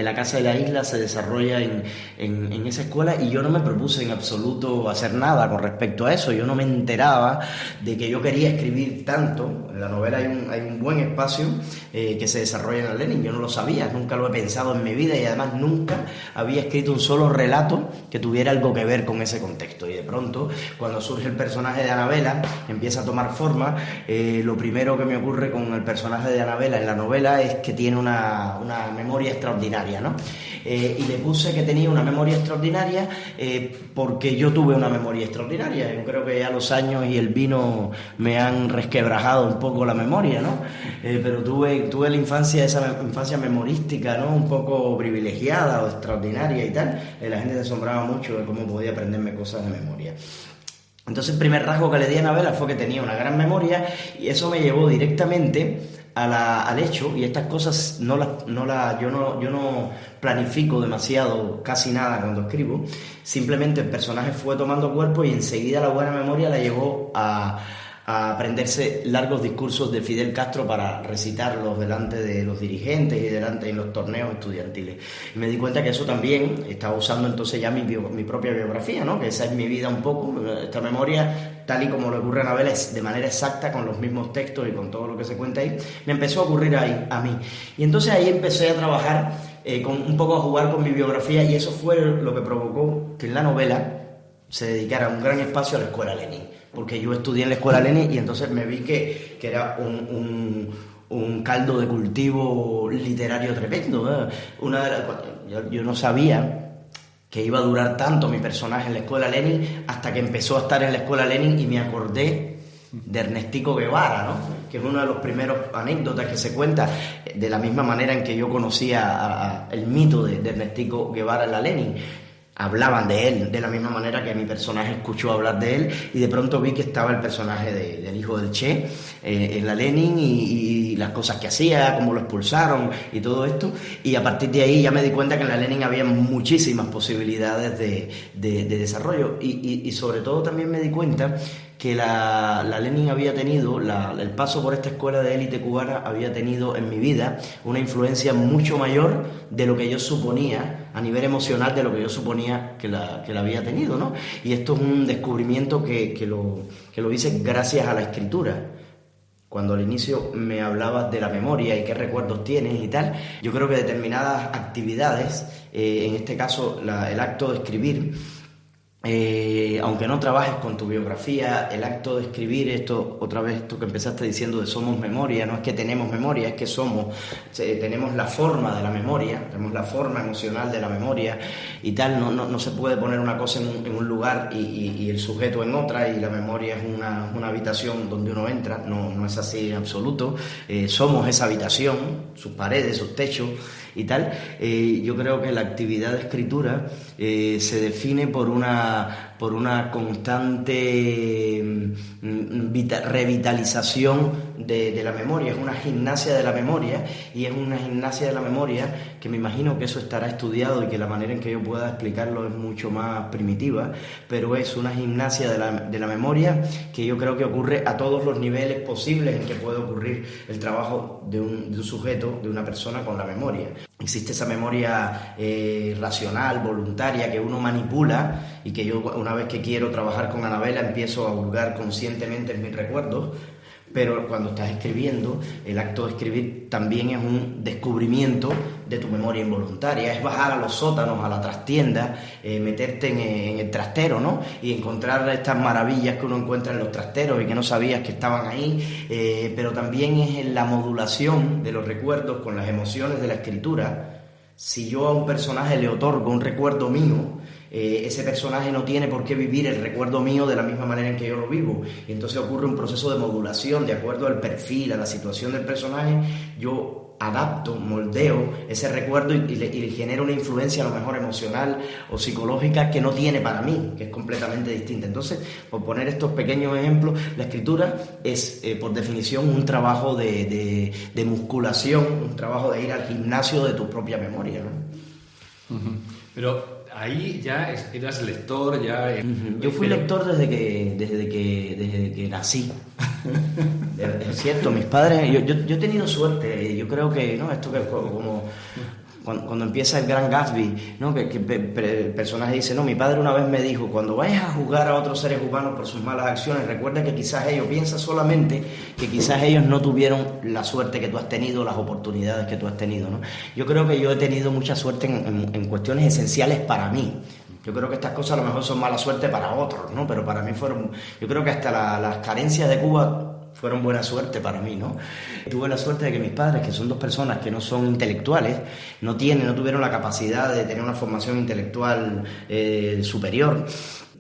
la Casa de la Isla se desarrolla en esa escuela, y yo no me propuse en absoluto hacer nada con respecto a eso. Yo no me enteraba de que yo quería escribir tanto. En la novela hay un buen espacio que se desarrolla en la Lenin. Yo no lo sabía, nunca lo he pensado en mi vida, y además nunca había escrito un solo relato que tuviera algo que ver con ese contexto. Y de pronto, cuando surge el personaje de Anabela, empieza a tomar forma, lo primero que me ocurre con el personaje de Anabela en la novela es que tiene una memoria extraordinaria, ¿no? Y le puse que tenía una memoria extraordinaria porque yo tuve una memoria extraordinaria. Yo creo que ya los años y el vino me han resquebrajado un poco la memoria, ¿no? Pero tuve la infancia, esa infancia memorística, ¿no? Un poco privilegiada o extraordinaria y tal. La gente se asombraba mucho de cómo podía aprenderme cosas de memoria. Entonces el primer rasgo que le di a Anabela fue que tenía una gran memoria, y eso me llevó directamente al hecho, y estas cosas yo no planifico demasiado, casi nada cuando escribo. Simplemente el personaje fue tomando cuerpo, y enseguida la buena memoria la llevó a aprenderse largos discursos de Fidel Castro para recitarlos delante de los dirigentes y delante en los torneos estudiantiles. Y me di cuenta que eso también estaba usando entonces ya mi propia biografía, ¿no? Que esa es mi vida un poco. Esta memoria, tal y como le ocurre a Anabela, es de manera exacta, con los mismos textos y con todo lo que se cuenta ahí, me empezó a ocurrir ahí, a mí. Y entonces ahí empecé a trabajar, un poco a jugar con mi biografía, y eso fue lo que provocó que en la novela se dedicara un gran espacio a la escuela Lenin, porque yo estudié en la escuela Lenin, y entonces me vi que era un caldo de cultivo literario tremendo, ¿eh? Yo no sabía que iba a durar tanto mi personaje en la escuela Lenin hasta que empezó a estar en la escuela Lenin, y me acordé de Ernestico Guevara, ¿no? Que es uno de los primeros anécdotas que se cuenta, de la misma manera en que yo conocía el mito de Ernestico Guevara en la Lenin. hablaban de él de la misma manera que mi personaje escuchó hablar de él, y de pronto vi que estaba el personaje del hijo del Che en la Lenin y las cosas que hacía, cómo lo expulsaron y todo esto, y a partir de ahí ya me di cuenta que en la Lenin había muchísimas posibilidades de desarrollo, y sobre todo también me di cuenta que la Lenin había tenido, el paso por esta escuela de élite cubana había tenido en mi vida una influencia mucho mayor de lo que yo suponía, a nivel emocional, de lo que yo suponía que la había tenido, ¿no? Y esto es un descubrimiento que lo hice gracias a la escritura. Cuando al inicio me hablabas de la memoria y qué recuerdos tienes y tal, yo creo que determinadas actividades, en este caso el acto de escribir, aunque no trabajes con tu biografía, el acto de escribir, esto otra vez, esto que empezaste diciendo de somos memoria, no es que tenemos memoria, es que tenemos la forma de la memoria, tenemos la forma emocional de la memoria y tal. No se puede poner una cosa en un lugar y el sujeto en otra, y la memoria es una habitación donde uno entra, no es así en absoluto. Somos esa habitación, sus paredes, sus techos y tal. Yo creo que la actividad de escritura se define por una constante revitalización de la memoria. Es una gimnasia de la memoria, y es una gimnasia de la memoria que me imagino que eso estará estudiado y que la manera en que yo pueda explicarlo es mucho más primitiva, pero es una gimnasia de la memoria que yo creo que ocurre a todos los niveles posibles en que puede ocurrir el trabajo de un sujeto, de una persona con la memoria. Existe esa memoria racional, voluntaria, que uno manipula, y que yo, una vez que quiero trabajar con Anabela, empiezo a hurgar conscientemente en mis recuerdos. Pero cuando estás escribiendo, el acto de escribir también es un descubrimiento de tu memoria involuntaria, es bajar a los sótanos, a la trastienda, meterte en el trastero, ¿no? Y encontrar estas maravillas que uno encuentra en los trasteros y que no sabías que estaban ahí, pero también es en la modulación de los recuerdos con las emociones de la escritura. Si yo a un personaje le otorgo un recuerdo mío, ese personaje no tiene por qué vivir el recuerdo mío de la misma manera en que yo lo vivo, y entonces ocurre un proceso de modulación de acuerdo al perfil, a la situación del personaje. Yo adapto, moldeo ese recuerdo y le genero una influencia a lo mejor emocional o psicológica que no tiene para mí, que es completamente distinta. Entonces, por poner estos pequeños ejemplos, la escritura es por definición un trabajo de musculación, un trabajo de ir al gimnasio de tu propia memoria, ¿no? Pero ahí ya eras lector, ya... Yo fui lector desde que nací. Es cierto, mis padres... Yo he tenido suerte, yo creo que, ¿no? Esto que como... Cuando empieza el Gran Gatsby, ¿no? Que el personaje dice, no, mi padre una vez me dijo, cuando vayas a juzgar a otros seres humanos por sus malas acciones, recuerda que quizás piensa solamente que quizás ellos no tuvieron la suerte que tú has tenido, las oportunidades que tú has tenido, ¿no? Yo creo que yo he tenido mucha suerte en cuestiones esenciales para mí. Yo creo que estas cosas a lo mejor son mala suerte para otros, ¿no? Pero para mí fueron... Yo creo que hasta las carencias de Cuba fueron buena suerte para mí, ¿no? Tuve la suerte de que mis padres, que son dos personas que no son intelectuales, no tuvieron la capacidad de tener una formación intelectual superior.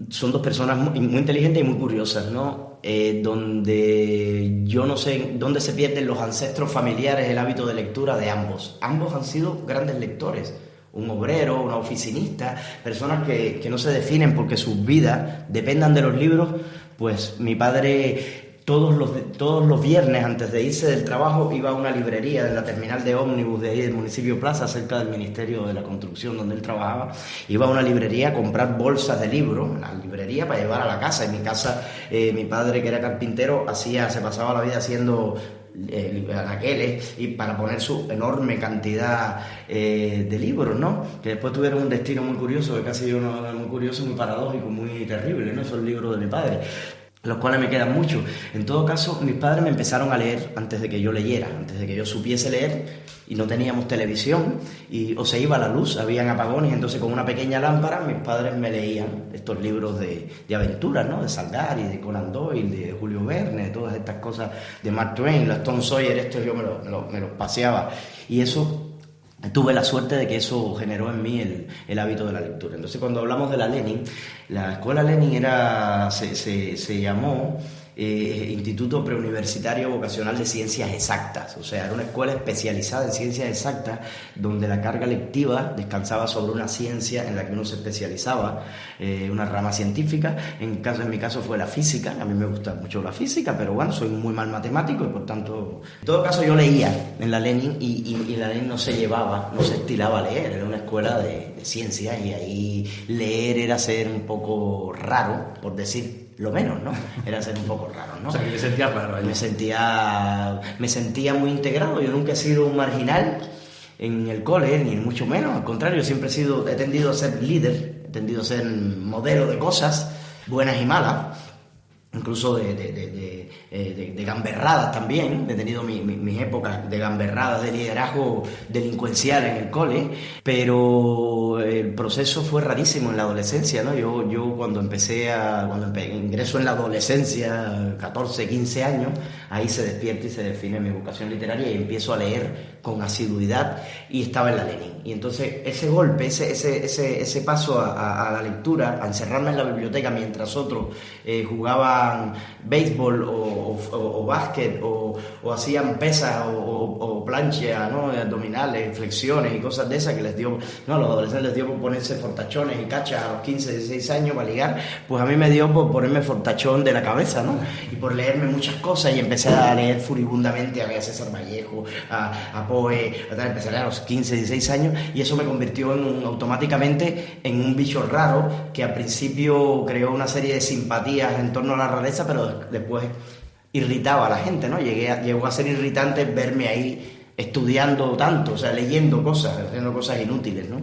Son dos personas muy inteligentes y muy curiosas, ¿no? Donde yo no sé dónde se pierden los ancestros familiares, el hábito de lectura de ambos. Ambos han sido grandes lectores. Un obrero, una oficinista, personas que no se definen porque sus vidas dependan de los libros. Pues mi padre... Todos los viernes, antes de irse del trabajo, iba a una librería en la terminal de ómnibus de ahí del municipio Plaza, cerca del Ministerio de la Construcción donde él trabajaba. Iba a una librería a comprar bolsas de libros, una librería para llevar a la casa. En mi casa, mi padre, que era carpintero, se pasaba la vida haciendo anaqueles y para poner su enorme cantidad de libros, ¿no? Que después tuvieron un destino muy curioso, que casi muy curioso, muy paradójico, muy terrible, ¿no? Esos libros de mi padre, los cuales me quedan mucho. En todo caso, mis padres me empezaron a leer antes de que yo leyera, antes de que yo supiese leer, y no teníamos televisión, o se iba la luz, habían apagones, entonces con una pequeña lámpara mis padres me leían estos libros de aventuras, ¿no? De Salgari, de Conan Doyle, de Julio Verne, todas estas cosas, de Mark Twain, los Tom Sawyer, estos yo me los paseaba, y eso... Tuve la suerte de que eso generó en mí el hábito de la lectura. Entonces, cuando hablamos de la Lenin, la escuela Lenin se llamó Instituto Preuniversitario Vocacional de Ciencias Exactas. O sea, era una escuela especializada en ciencias exactas donde la carga lectiva descansaba sobre una ciencia en la que uno se especializaba, una rama científica. En mi caso fue la física. A mí me gusta mucho la física, pero bueno, soy muy mal matemático y por tanto, en todo caso yo leía en la Lenin y la Lenin no se estilaba a leer. Era una escuela de ciencias y ahí leer era ser un poco raro, por decir lo menos, ¿no? Era ser un poco raro, ¿no? O sea, que te sentías raro ahí. Me sentía muy integrado. Yo nunca he sido un marginal en el cole, ni mucho menos. Al contrario, siempre he tendido a ser líder, he tendido a ser modelo de cosas buenas y malas, incluso de gamberradas también. He tenido mis épocas de gamberradas, de liderazgo delincuencial en el cole, pero el proceso fue rarísimo en la adolescencia, ¿no? Yo cuando ingreso en la adolescencia, 14, 15 años, ahí se despierta y se define mi vocación literaria y empiezo a leer con asiduidad y estaba en la Lenin. Y entonces ese golpe, ese paso a la lectura, a encerrarme en la biblioteca mientras otros jugaban béisbol o básquet o hacían pesas o plancha, ¿no? Abdominales, flexiones y cosas de esas que les dio, no, a los adolescentes les dio por ponerse fortachones y cachas a los 15, 16 años para ligar. Pues a mí me dio por ponerme fortachón de la cabeza, ¿no? Y por leerme muchas cosas y empecé a leer furibundamente a César Vallejo, a Poe, empecé a leer a los 15, 16 años y eso me convirtió automáticamente en un bicho raro que al principio creó una serie de simpatías en torno a la rareza, pero después irritaba a la gente, ¿no? Llegó a ser irritante verme ahí estudiando tanto, o sea, leyendo cosas, haciendo cosas inútiles, ¿no?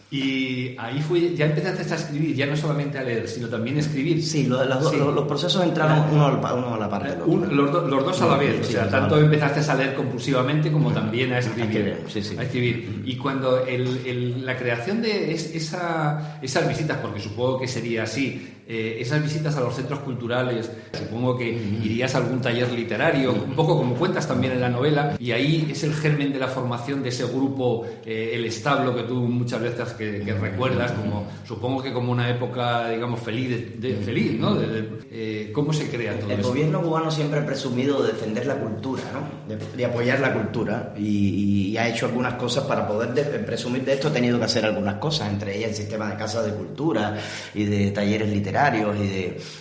Y ahí ya empezaste a escribir, ya no solamente a leer, sino también a escribir. Sí, los procesos entraron uno a la parte del otro. Los dos a la vez, sí, o sea, tanto empezaste a leer compulsivamente como también a escribir. Sí. A escribir. Y cuando la creación de esas visitas, porque supongo que sería así, esas visitas a los centros culturales, supongo que irías a algún taller literario, un poco como cuentas también en la novela, y ahí es el germen de la formación de ese grupo, el establo, que tú muchas veces que recuerdas, como supongo que como una época, digamos, feliz, ¿no? ¿Cómo se crea todo eso? El gobierno cubano siempre ha presumido de defender la cultura, ¿no? De apoyar la cultura, y ha hecho algunas cosas para poder presumir de esto. Ha tenido que hacer algunas cosas, entre ellas el sistema de casas de cultura y de talleres literarios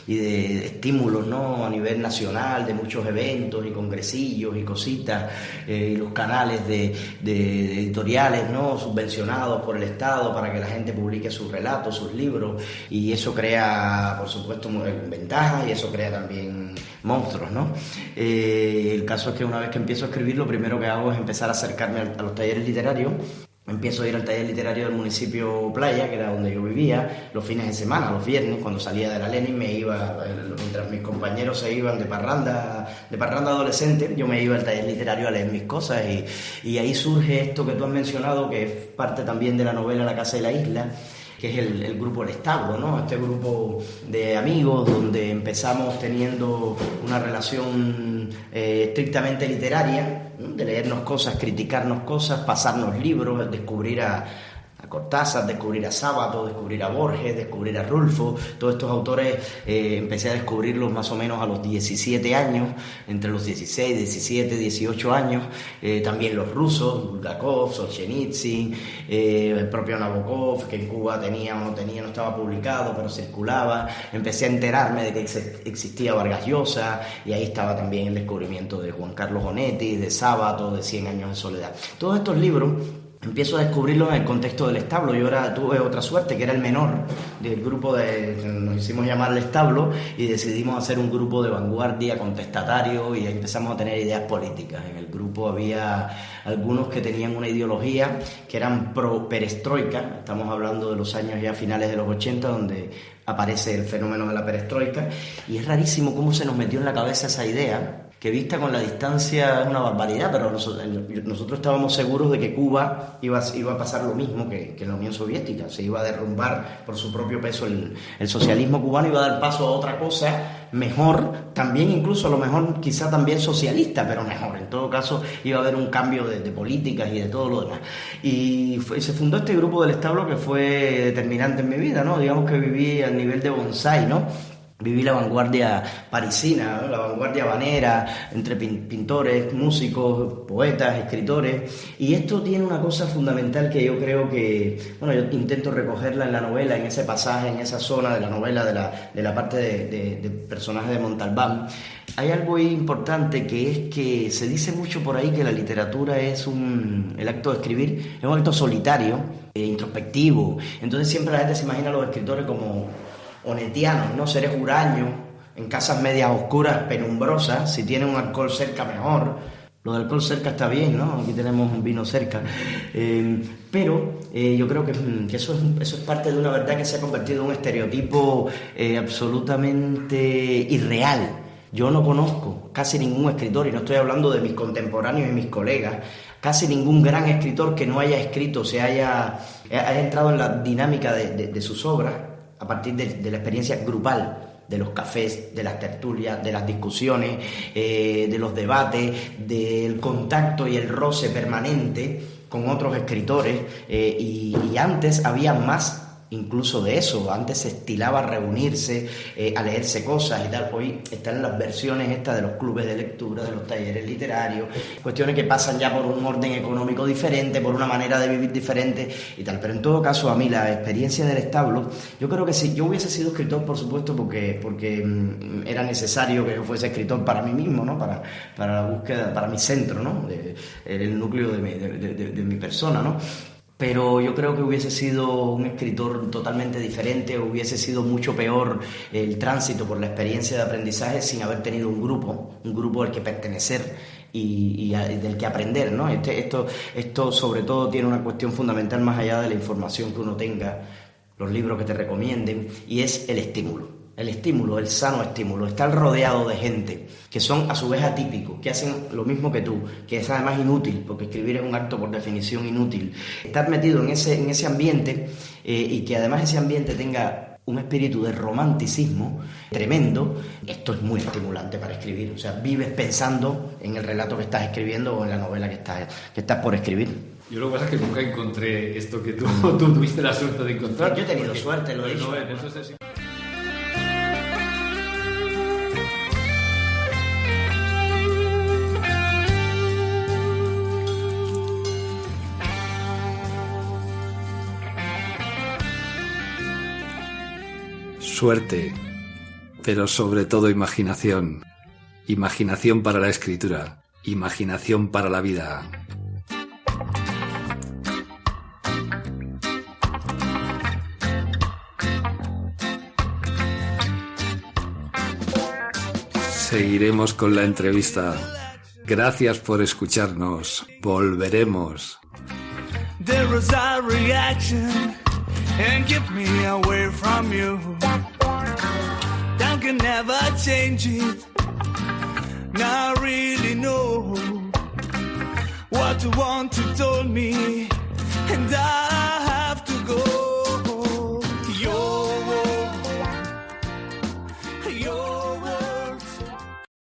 y de estímulos, ¿no? A nivel nacional, de muchos eventos y congresillos y cositas, y los canales de editoriales, ¿no? Subvencionados por el Estado para que la gente publique sus relatos, sus libros, y eso crea, por supuesto, ventajas y eso crea también monstruos, ¿no? El caso es que una vez que empiezo a escribir, lo primero que hago es empezar a acercarme a los talleres literarios. Empiezo a ir al taller literario del municipio Playa, que era donde yo vivía, los fines de semana, los viernes, cuando salía de la Lenin, me iba, mientras mis compañeros se iban de parranda adolescente, yo me iba al taller literario a leer mis cosas, y ahí surge esto que tú has mencionado, que es parte también de la novela La Casa y la Isla, que es el grupo El Establo, ¿no? Este grupo de amigos donde empezamos teniendo una relación estrictamente literaria, ¿no? De leernos cosas, criticarnos cosas, pasarnos libros, descubrir a Cortázar, descubrir a Sábato, descubrir a Borges, descubrir a Rulfo. Todos estos autores empecé a descubrirlos más o menos a los 17 años, entre los 16, 17, 18 años. También los rusos, Bulgakov, Solzhenitsyn, el propio Nabokov, que en Cuba tenía o no tenía, no estaba publicado, pero circulaba. Empecé a enterarme de que existía Vargas Llosa, y ahí estaba también el descubrimiento de Juan Carlos Onetti, de Sábato, de 100 años de soledad. Todos estos libros empiezo a descubrirlo en el contexto del establo. Yo tuve otra suerte, que era el menor del grupo nos hicimos llamar el establo, y decidimos hacer un grupo de vanguardia contestatario, y empezamos a tener ideas políticas. En el grupo había algunos que tenían una ideología que eran pro perestroika. Estamos hablando de los años ya finales de los 80, donde aparece el fenómeno de la perestroika, y es rarísimo cómo se nos metió en la cabeza esa idea, que vista con la distancia es una barbaridad, pero nosotros estábamos seguros de que Cuba iba a pasar lo mismo que en la Unión Soviética. Se iba a derrumbar por su propio peso el socialismo cubano, iba a dar paso a otra cosa mejor, también incluso a lo mejor quizá también socialista, pero mejor. En todo caso iba a haber un cambio de políticas y de todo lo demás. Y se fundó este grupo del establo, que fue determinante en mi vida, ¿no? Digamos que viví al nivel de bonsái, ¿no? Viví la vanguardia parisina, ¿no? La vanguardia habanera, entre pintores, músicos, poetas, escritores. Y esto tiene una cosa fundamental que yo creo que, bueno, yo intento recogerla en la novela, en ese pasaje, en esa zona de la novela, de la parte de personajes de Montalbán. Hay algo importante, que es que se dice mucho por ahí que la literatura es el acto de escribir, es un acto solitario, introspectivo. Entonces siempre la gente se imagina a los escritores como onetianos, ¿no? Seres huraños, en casas medias oscuras, penumbrosas. Si tienen un alcohol cerca, mejor. Lo del alcohol cerca está bien, ¿no? Aquí tenemos un vino cerca. Pero yo creo que eso es parte de una verdad que se ha convertido en un estereotipo absolutamente irreal. Yo no conozco casi ningún escritor, y no estoy hablando de mis contemporáneos y mis colegas, casi ningún gran escritor que no haya escrito, haya entrado en la dinámica de sus obras a partir de la experiencia grupal, de los cafés, de las tertulias, de las discusiones, de los debates, del contacto y el roce permanente con otros escritores, y antes había más incluso de eso. Antes se estilaba reunirse a leerse cosas y tal. Hoy están las versiones estas de los clubes de lectura, de los talleres literarios, cuestiones que pasan ya por un orden económico diferente, por una manera de vivir diferente y tal. Pero en todo caso, a mí la experiencia del establo, yo creo que sí, yo hubiese sido escritor, por supuesto, porque era necesario que yo fuese escritor para mí mismo, ¿no? Para la búsqueda, para mi centro, ¿no? El núcleo de mi persona, ¿no? Pero yo creo que hubiese sido un escritor totalmente diferente, hubiese sido mucho peor el tránsito por la experiencia de aprendizaje sin haber tenido un grupo al que pertenecer y del que aprender, ¿no? Esto sobre todo tiene una cuestión fundamental más allá de la información que uno tenga, los libros que te recomienden, y es el estímulo. El estímulo, el sano estímulo, estar rodeado de gente que son a su vez atípicos, que hacen lo mismo que tú, que es además inútil, porque escribir es un acto por definición inútil. Estar metido en ese ambiente y que además ese ambiente tenga un espíritu de romanticismo tremendo, esto es muy estimulante para escribir. O sea, vives pensando en el relato que estás escribiendo o en la novela que estás por escribir. Yo lo que pasa es que nunca encontré esto que tú tuviste la suerte de encontrar. Yo he tenido suerte, lo he dicho. Suerte, pero sobre todo imaginación. Imaginación para la escritura, imaginación para la vida. Seguiremos con la entrevista. Gracias por escucharnos. Volveremos. There was a reaction and keep me away from you. Time can never change it. Now I really know what you want to tell me, and I